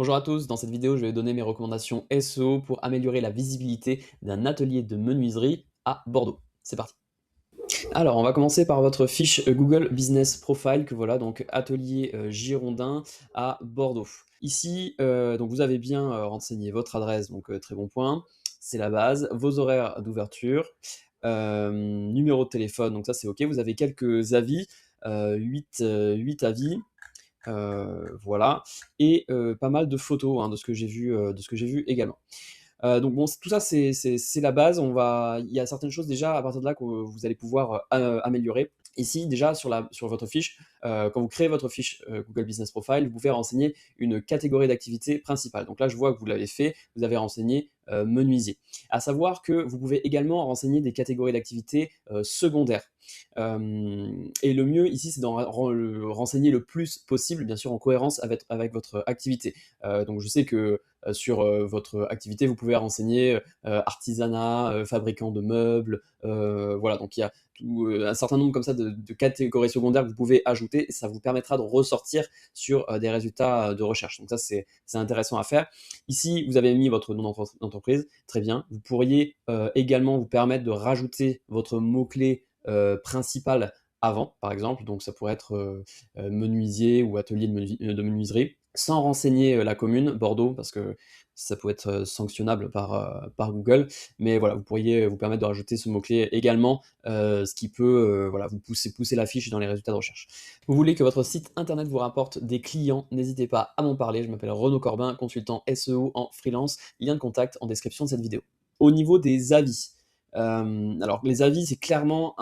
Bonjour à tous, dans cette vidéo, je vais donner mes recommandations SEO pour améliorer la visibilité d'un atelier de menuiserie à Bordeaux. C'est parti. Alors, on va commencer par votre fiche Google Business Profile, que voilà, donc atelier Girondin à Bordeaux. Ici, donc vous avez bien renseigné votre adresse, donc très bon point, c'est la base, vos horaires d'ouverture, numéro de téléphone, donc ça c'est OK. Vous avez quelques avis, 8 avis. Voilà et pas mal de photos, hein, de ce que j'ai vu également. Donc bon, tout ça c'est la base. Il y a certaines choses déjà à partir de là que vous allez pouvoir, améliorer. Ici déjà sur votre fiche, quand vous créez votre fiche, Google Business Profile, vous pouvez renseigner une catégorie d'activité principale. Donc là, je vois que vous l'avez fait, vous avez renseigné, menuisier. À savoir que vous pouvez également renseigner des catégories d'activités, secondaires. Et le mieux ici, c'est d'en renseigner le plus possible, bien sûr en cohérence avec votre activité. Donc je sais que, sur, votre activité, vous pouvez renseigner, artisanat, fabricant de meubles, voilà, donc il y a un certain nombre comme ça de catégories secondaires que vous pouvez ajouter et ça vous permettra de ressortir sur, des résultats, de recherche. Donc ça, c'est intéressant à faire. Ici, vous avez mis votre nom d'entreprise, très bien. Vous pourriez, également vous permettre de rajouter votre mot-clé, principal avant, par exemple, donc ça pourrait être, menuisier ou atelier de menuiserie, sans renseigner, la commune, Bordeaux, parce que ça peut être, sanctionnable par Google. Mais voilà, vous pourriez vous permettre de rajouter ce mot-clé également, ce qui peut, voilà, vous pousser la fiche dans les résultats de recherche. Vous voulez que votre site internet vous rapporte des clients, n'hésitez pas à m'en parler. Je m'appelle Renaud Corbin, consultant SEO en freelance. Lien de contact en description de cette vidéo. Au niveau des avis, alors les avis, c'est clairement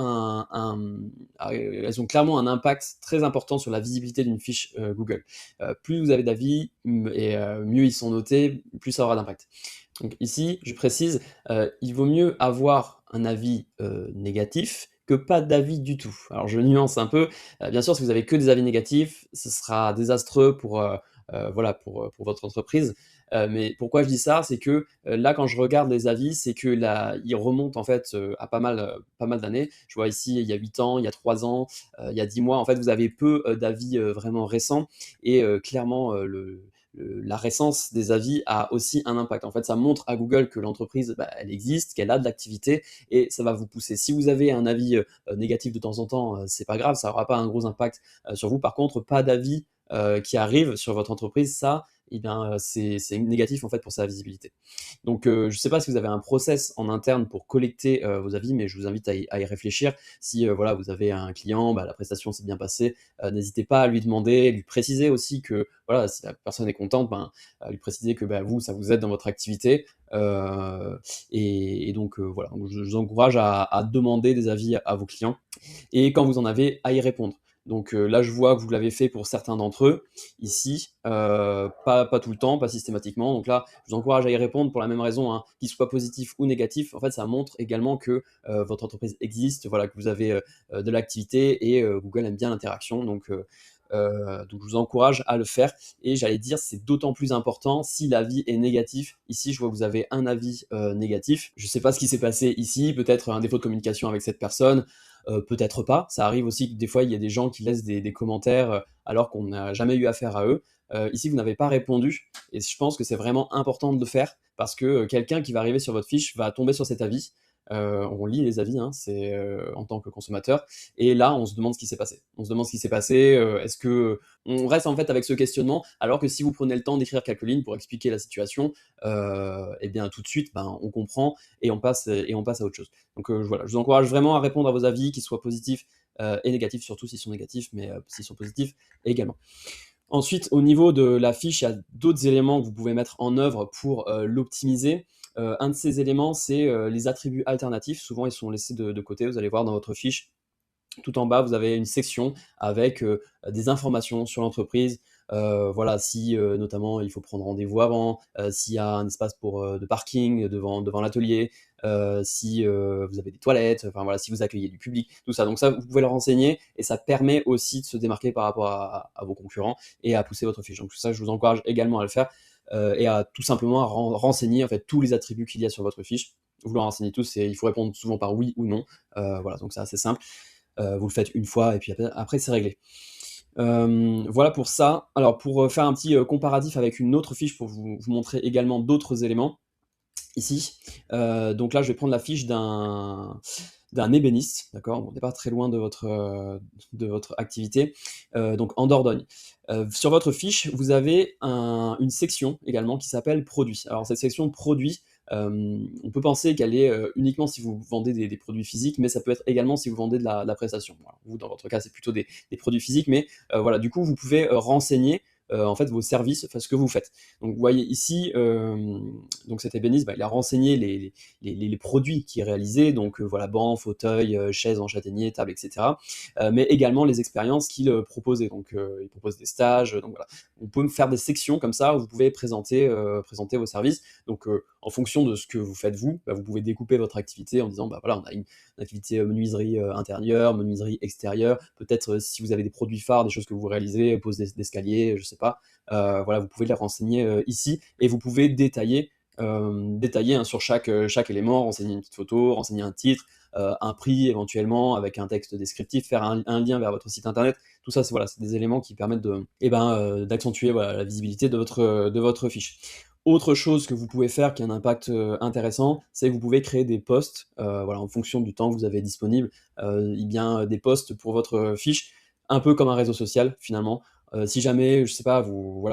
elles ont clairement un impact très important sur la visibilité d'une fiche, Google. Plus vous avez d'avis, mieux ils sont notés, plus ça aura d'impact. Donc ici, je précise, il vaut mieux avoir un avis, négatif que pas d'avis du tout. Alors je nuance un peu, bien sûr si vous avez que des avis négatifs, ce sera désastreux voilà, pour votre entreprise. Mais pourquoi je dis ça? C'est que, là quand je regarde les avis, c'est que là, ils remontent en fait, à pas mal d'années. Je vois ici, il y a 8 ans, il y a 3 ans, il y a 10 mois. En fait, vous avez peu, d'avis, vraiment récents et clairement, la récence des avis a aussi un impact. En fait, ça montre à Google que l'entreprise, bah, elle existe, qu'elle a de l'activité et ça va vous pousser. Si vous avez un avis, négatif de temps en temps, c'est pas grave, ça aura pas un gros impact, sur vous. Par contre, pas d'avis, qui arrive sur votre entreprise, ça, eh bien, c'est négatif en fait pour sa visibilité. Donc, je ne sais pas si vous avez un process en interne pour collecter, vos avis, mais je vous invite à y réfléchir. Si, voilà, vous avez un client, bah, la prestation s'est bien passée, n'hésitez pas à lui demander, lui préciser aussi que, voilà, si la personne est contente, ben, lui préciser que, bah, vous, ça vous aide dans votre activité, et donc, voilà, donc je vous encourage à demander des avis à vos clients et quand vous en avez, à y répondre. Donc là, je vois que vous l'avez fait pour certains d'entre eux, ici, pas tout le temps, pas systématiquement. Donc là, je vous encourage à y répondre pour la même raison, hein, qu'il soit positif ou négatif. En fait, ça montre également que votre entreprise existe, voilà, que vous avez de l'activité et Google aime bien l'interaction. Donc je vous encourage à le faire et j'allais dire c'est d'autant plus important si l'avis est négatif. Ici, je vois que vous avez un avis négatif. Je ne sais pas ce qui s'est passé ici, peut-être un défaut de communication avec cette personne, peut-être pas. Ça arrive aussi que des fois, il y a des gens qui laissent des commentaires alors qu'on n'a jamais eu affaire à eux. Ici, vous n'avez pas répondu et je pense que c'est vraiment important de le faire parce que quelqu'un qui va arriver sur votre fiche va tomber sur cet avis. On lit les avis, hein, c'est en tant que consommateur, et là, on se demande ce qui s'est passé. On se demande ce qui s'est passé. Est-ce que on reste en fait avec ce questionnement, alors que si vous prenez le temps d'écrire quelques lignes pour expliquer la situation, et bien tout de suite, ben, on comprend et on passe à autre chose. Donc voilà, je vous encourage vraiment à répondre à vos avis, qu'ils soient positifs et négatifs, surtout s'ils sont négatifs, mais s'ils sont positifs également. Ensuite, au niveau de la fiche, il y a d'autres éléments que vous pouvez mettre en œuvre pour l'optimiser. Un de ces éléments, c'est les attributs alternatifs. Souvent, ils sont laissés de côté. Vous allez voir dans votre fiche, tout en bas, vous avez une section avec des informations sur l'entreprise. Voilà, si notamment il faut prendre rendez-vous avant, s'il y a un espace de parking devant l'atelier, si vous avez des toilettes, enfin voilà, si vous accueillez du public, tout ça. Donc ça, vous pouvez le renseigner et ça permet aussi de se démarquer par rapport à vos concurrents et à pousser votre fiche. Donc ça, je vous encourage également à le faire et à tout simplement à renseigner en fait tous les attributs qu'il y a sur votre fiche. Vous le renseignez tous et il faut répondre souvent par oui ou non. Voilà, donc c'est assez simple. Vous le faites une fois et puis après c'est réglé. Voilà pour ça. Alors pour, faire un petit, comparatif avec une autre fiche pour vous montrer également d'autres éléments ici. Donc là, je vais prendre la fiche d'un ébéniste, d'accord? On n'est pas très loin de votre activité, donc en Dordogne. Sur votre fiche, vous avez une section également qui s'appelle produits. Alors cette section produits, on peut penser qu'elle est, uniquement si vous vendez des produits physiques, mais ça peut être également si vous vendez de la prestation. Voilà. Vous, dans votre cas, c'est plutôt des produits physiques, mais voilà, du coup, vous pouvez, renseigner, en fait, vos services, enfin ce que vous faites. Donc vous voyez ici, donc cet ébéniste, bah, il a renseigné les produits qu'il réalisait, donc voilà, bancs, fauteuils, chaises en châtaignier, tables, et cetera. Mais également les expériences qu'il, proposait. Donc il propose des stages, donc voilà. On peut me faire des sections comme ça où vous pouvez présenter vos services. Donc en fonction de ce que vous faites vous, bah, vous pouvez découper votre activité en disant: «Bah, voilà, on a une activité, menuiserie, intérieure, menuiserie extérieure». Peut-être, si vous avez des produits phares, des choses que vous réalisez, pose d'escalier, je sais pas. Voilà, vous pouvez les renseigner, ici et vous pouvez détailler, hein, sur chaque élément, renseigner une petite photo, renseigner un titre, un prix éventuellement avec un texte descriptif, faire un lien vers votre site internet. Tout ça, c'est voilà, c'est des éléments qui permettent d'accentuer, voilà, la visibilité de votre fiche. Autre chose que vous pouvez faire qui a un impact, intéressant, c'est que vous pouvez créer des posts, voilà, en fonction du temps que vous avez disponible, et bien, des posts pour votre fiche, un peu comme un réseau social finalement. Si jamais, je sais pas, vous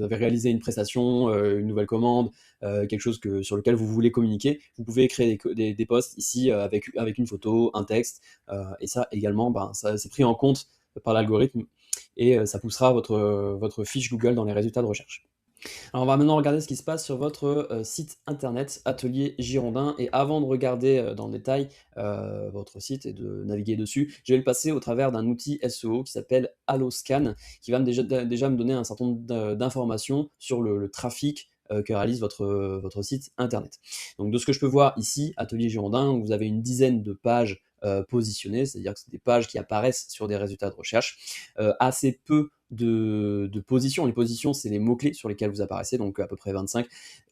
avez réalisé une prestation, une nouvelle commande, quelque chose sur lequel vous voulez communiquer, vous pouvez créer des posts ici, avec une photo, un texte, et ça également, ben, ça c'est pris en compte par l'algorithme et ça poussera votre fiche Google dans les résultats de recherche. Alors on va maintenant regarder ce qui se passe sur votre, site internet Atelier Girondin et avant de regarder, dans le détail, votre site et de naviguer dessus, je vais le passer au travers d'un outil SEO qui s'appelle Alloscan, qui va déjà me donner un certain nombre d'informations sur le trafic, que réalise votre site internet. Donc de ce que je peux voir ici, Atelier Girondin, vous avez une dizaine de pages, positionnées, c'est-à-dire que c'est des pages qui apparaissent sur des résultats de recherche, assez peu de positions. Les positions, c'est les mots-clés sur lesquels vous apparaissez, donc à peu près 25.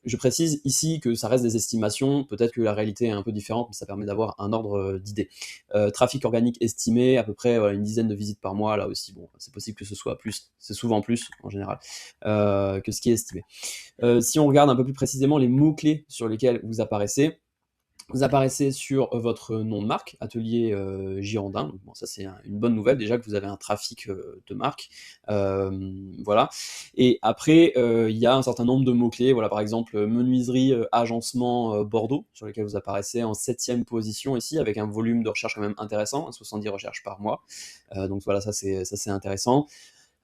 Je précise ici que ça reste des estimations, peut-être que la réalité est un peu différente, mais ça permet d'avoir un ordre d'idée. Trafic organique estimé, à peu près voilà, une dizaine de visites par mois, là aussi, bon, c'est possible que ce soit plus, c'est souvent plus en général, que ce qui est estimé. Si on regarde un peu plus précisément les mots-clés sur lesquels vous apparaissez sur votre nom de marque, Atelier Girondin. Donc bon, ça c'est une bonne nouvelle déjà que vous avez un trafic de marque. Voilà. Et après, il y a un certain nombre de mots-clés. Voilà, par exemple, menuiserie, agencement Bordeaux, sur lesquels vous apparaissez en 7e position ici, avec un volume de recherche quand même intéressant, 70 recherches par mois. Donc voilà, ça c'est intéressant.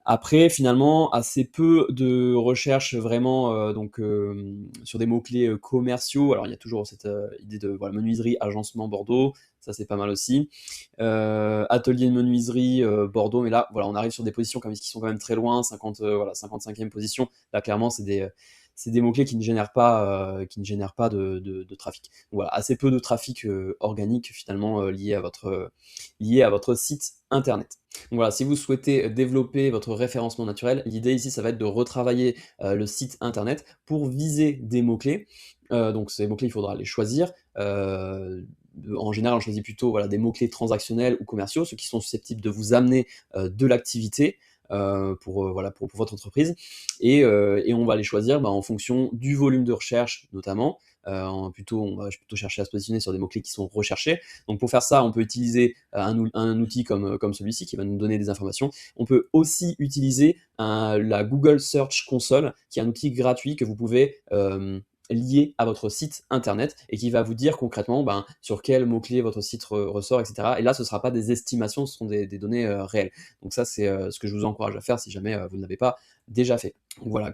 Après, finalement, assez peu de recherches vraiment, sur des mots-clés, commerciaux. Alors il y a toujours cette, idée de voilà, menuiserie, agencement Bordeaux, ça c'est pas mal aussi. Atelier de menuiserie, Bordeaux, mais là, voilà, on arrive sur des positions qui sont quand même très loin, 55e position. Là, clairement, c'est des mots-clés qui ne génèrent pas de trafic. Donc voilà, assez peu de trafic, organique finalement, lié à votre site internet. Donc voilà, si vous souhaitez développer votre référencement naturel, l'idée ici, ça va être de retravailler, le site internet pour viser des mots-clés. Donc ces mots-clés, il faudra les choisir. En général, on choisit plutôt, voilà, des mots-clés transactionnels ou commerciaux, ceux qui sont susceptibles de vous amener, de l'activité, voilà, pour votre entreprise et on va les choisir, bah, en fonction du volume de recherche notamment. On va plutôt chercher à se positionner sur des mots-clés qui sont recherchés. Donc pour faire ça, on peut utiliser un outil comme celui-ci qui va nous donner des informations. On peut aussi utiliser la Google Search Console, qui est un outil gratuit que vous pouvez lié à votre site internet et qui va vous dire concrètement ben, sur quel mot-clé votre site ressort, etc. Et là, ce ne sera pas des estimations, ce sont des données réelles. Donc ça, c'est ce que je vous encourage à faire si jamais vous ne l'avez pas déjà fait. Donc voilà,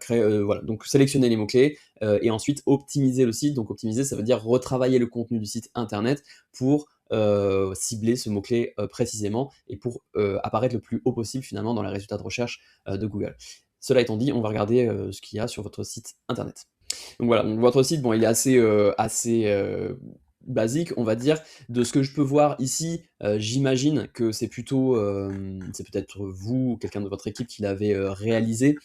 donc sélectionnez les mots-clés et ensuite optimiser le site. Donc optimiser, ça veut dire retravailler le contenu du site internet pour cibler ce mot-clé précisément et pour apparaître le plus haut possible finalement dans les résultats de recherche de Google. Cela étant dit, on va regarder ce qu'il y a sur votre site internet. Donc voilà, donc votre site, bon, il est assez basique, on va dire. De ce que je peux voir ici, j'imagine que c'est plutôt, c'est peut-être vous ou quelqu'un de votre équipe qui l'avait, réalisé,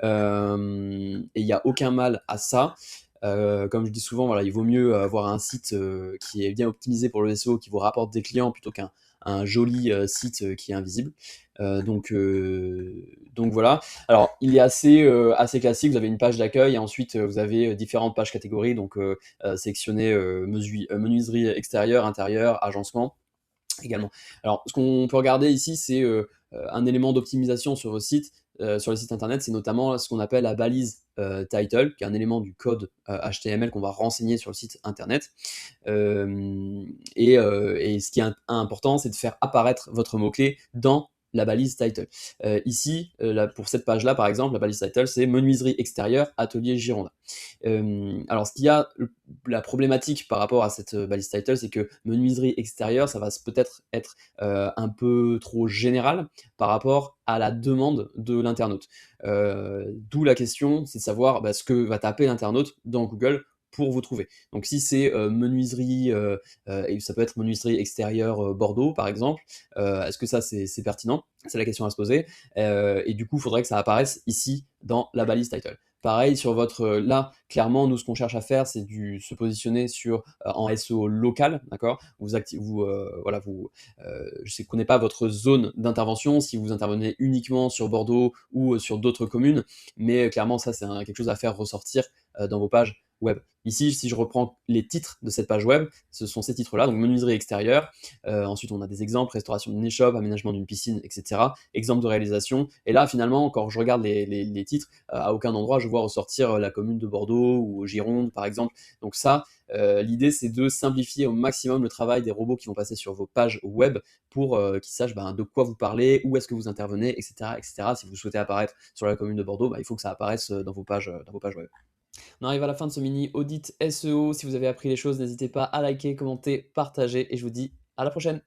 et il y a aucun mal à ça. Comme je dis souvent, voilà, il vaut mieux avoir un site, qui est bien optimisé pour le SEO, qui vous rapporte des clients plutôt qu'un un joli site qui est invisible. Donc voilà. Alors, il est assez classique. Vous avez une page d'accueil et ensuite vous avez différentes pages catégories. Donc, sectionnées menuiserie extérieure, intérieure, agencement également. Alors, ce qu'on peut regarder ici, c'est un élément d'optimisation sur vos sites, sur les sites internet, c'est notamment ce qu'on appelle la balise title, qui est un élément du code HTML qu'on va renseigner sur le site internet. Et ce qui est important, c'est de faire apparaître votre mot-clé dans la balise title. Ici, là, pour cette page-là, par exemple, la balise title, c'est menuiserie extérieure, atelier Girondin. Alors, ce qu'il y a, la problématique par rapport à cette balise title, c'est que menuiserie extérieure, ça va peut-être être un peu trop général par rapport à la demande de l'internaute. D'où la question, c'est de savoir ce que va taper l'internaute dans Google pour vous trouver. Donc si c'est menuiserie, et ça peut être menuiserie extérieure Bordeaux par exemple, est-ce que ça c'est pertinent? C'est la question à se poser. Et du coup, il faudrait que ça apparaisse ici dans la balise title. Pareil sur votre, là, clairement, nous, ce qu'on cherche à faire, c'est se positionner en SEO local, d'accord? Voilà, je ne connais pas votre zone d'intervention, si vous intervenez uniquement sur Bordeaux ou sur d'autres communes, mais clairement, ça, c'est quelque chose à faire ressortir dans vos pages web. Ici, si je reprends les titres de cette page web, ce sont ces titres-là, donc menuiserie extérieure. Ensuite, on a des exemples, restauration d'une échoppe, aménagement d'une piscine, etc. Exemple de réalisation. Et là, finalement, quand je regarde les titres, à aucun endroit je vois ressortir la commune de Bordeaux ou Gironde, par exemple. Donc ça, l'idée, c'est de simplifier au maximum le travail des robots qui vont passer sur vos pages web pour qu'ils sachent de quoi vous parlez, où est-ce que vous intervenez, etc., etc. Si vous souhaitez apparaître sur la commune de Bordeaux, il faut que ça apparaisse dans vos pages web. On arrive à la fin de ce mini audit SEO. Si vous avez appris les choses, n'hésitez pas à liker, commenter, partager et je vous dis à la prochaine.